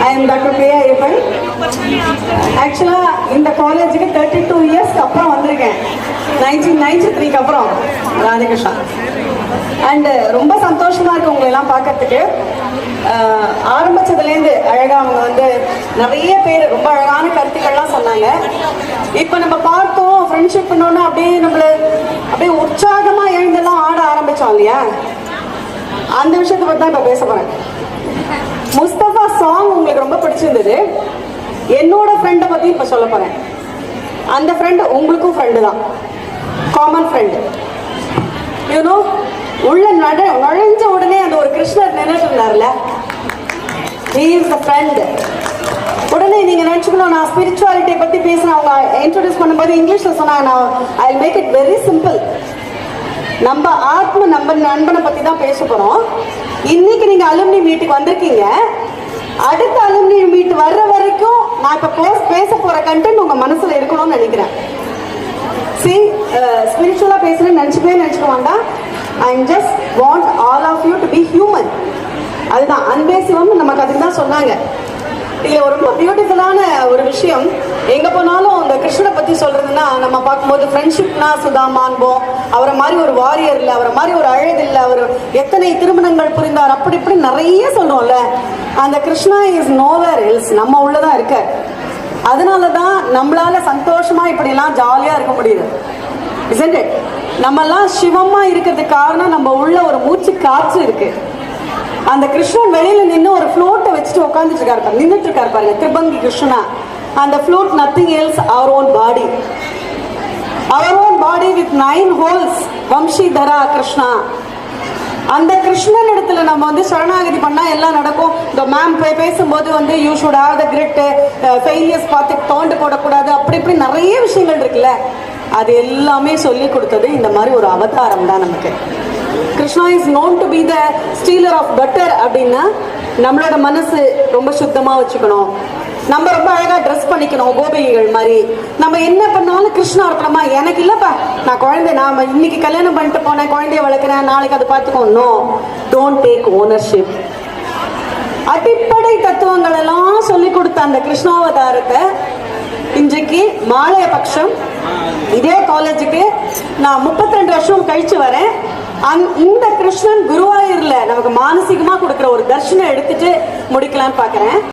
I am Dr. Priya Ayyappan. Actually, இந்த காலேஜுக்கு 32 இயர்ஸ்க்கு அப்புறம் வந்திருக்கேன். 1993க்கு அப்புறம் ராதிகிருஷ்ணா. அண்ட் ரொம்ப சந்தோஷமா இருக்கு உங்களை எல்லாம் பார்க்கறதுக்கு. ஆரம்பிச்சதுலேருந்து அழகா அவங்க வந்து நிறைய பேர் ரொம்ப அழகான கருத்துக்கள்லாம் சொன்னாங்க. இப்போ நம்ம பார்த்தோம் ஃப்ரெண்ட்ஷிப் பண்ணோன்னா அப்படியே நம்மள அப்படியே உற்சாகமா எழுந்தெல்லாம் ஆட ஆரம்பிச்சோம் இல்லையா? அந்த விஷயத்தை பற்றி தான் இப்போ பேச போறேன். முஸ்தபா சாங் உங்களுக்கு ரொம்ப பிடிச்சிருந்தது. என்னோட ஃப்ரெண்டை பத்தி இப்ப சொல்ல போறேன். அந்த ஃப்ரெண்ட் உங்களுக்கும் ஃப்ரெண்டு தான், காமன் ஃப்ரெண்டு. யூனோ உள்ள நுழைஞ்ச உடனே அந்த ஒரு கிருஷ்ணர் நின்றுட்டு இருந்தார்ல, he is the friend. உடனே நீங்க நினைச்சுக்கணும், நான் ஸ்பிரிச்சுவாலிட்டியை பத்தி பேசுறேன். அவங்க இன்ட்ரோடியூஸ் பண்ணும்போது இங்கிலீஷ்ல சொன்னாங்க, நான் I will make it very simple. நம்ம ஆத்ம நண்பனை பத்தி தான் பேச போறோம். இன்னைக்கு நீங்க அலுமினி மீட்டுக்கு வந்திருக்கீங்க. அடுத்த அலுமினி மீட் வர்ற வரைக்கும் நான் இப்ப பேச போற கண்டென்ட் உங்க மனசுல இருக்கணும்னு நினைக்கிறேன். ஸ்பிரிச்சுவலா பேசுறேன்னு நினைச்சுக்க வேண்டாம். I just want all of you to be human. அதுதான் அன்பே சிவம் நமக்கு அதுக்கு தான் சொன்னாங்க. இதுல ரொம்ப பியூட்டிஃபுல்லான ஒரு விஷயம், எங்க போனாலும் அந்த கிருஷ்ணனை பத்தி சொல்றதுன்னா நம்ம பார்க்கும்போது ஃப்ரெண்ட்ஷிப்னா சுதாமான்போம், அவரை மாதிரி ஒரு வாரியர் இல்லை, அவரை மாதிரி ஒரு அழகு இல்லை, அவர் எத்தனை திருமணங்கள் புரிந்தார், அப்படி இப்படி நிறைய சொல்றோம்ல. அந்த கிருஷ்ணா இஸ் நோவேர் எல்ஸ், நம்ம உள்ளதான் இருக்க. அதனாலதான் நம்மளால சந்தோஷமா இப்படி எல்லாம் ஜாலியா இருக்க முடியுது. isn't it? நம்ம எல்லாம் சிவமா இருக்கிறதுக்கு காரணம் நம்ம உள்ள ஒரு மூச்சு காற்று இருக்கு. அந்த கிருஷ்ணன் வெளியில நின்று ஒரு ஃப்ளோட்டை வச்சுட்டு உட்காந்துட்டு இருக்காரு, நின்றுட்டு இருக்காரு பாருங்க, திரிபங்கி கிருஷ்ணா. அந்த ஃப்ளோட் நத்திங் எல்ஸ், அவர் ஓன் பாடி. அவர் own body with 9 holes, Vamshidhara Krishna. அந்த கிருஷ்ணன் இடத்துல நம்ம வந்து சரணாகதி பண்ணா எல்லாம் நடக்கும். இந்த மேம் பேசும்போது வந்து you should have the grid, failures பார்த்து தோண்டு போடக்கூடாது, அப்படி இப்படி நிறைய விஷயங்கள் இருக்குல்ல. அது எல்லாமே சொல்லி கொடுத்தது இந்த மாதிரி ஒரு அவதாரம் தான் நமக்கு. Krishna is known to be the stealer of butter. அப்படின்னா நம்மளோட மனசு ரொம்ப சுத்தமா வச்சுக்கணும், நம்ம ரொம்ப அழகா ட்ரெஸ் பண்ணிக்கணும் கோபிகைகள் மாதிரி. நம்ம என்ன பண்ணாலும் கிருஷ்ணா அர்ப்பணமா, எனக்கு இல்லப்பா நான் குழந்தை, நான் இன்னைக்கு கல்யாணம் பண்ணிட்டு போனேன், குழந்தைய வளர்க்குறேன், நாளைக்கு அதை பார்த்துக்கோங்க. No, don't take ownership. அடிப்படை தத்துவங்கள் எல்லாம் சொல்லி கொடுத்த அந்த கிருஷ்ணாவதாரத்தை இன்றைக்கு மாலைய பட்சம் இதே காலேஜுக்கு நான் 32 வருஷம் கழிச்சு வரேன். இந்த கிருஷ்ணன் குருவாயூர்ல நமக்கு மானசீகமா கொடுக்குற ஒரு தர்ஷனம் எடுத்துட்டு முடிக்கலாம்னு பாக்குறேன்.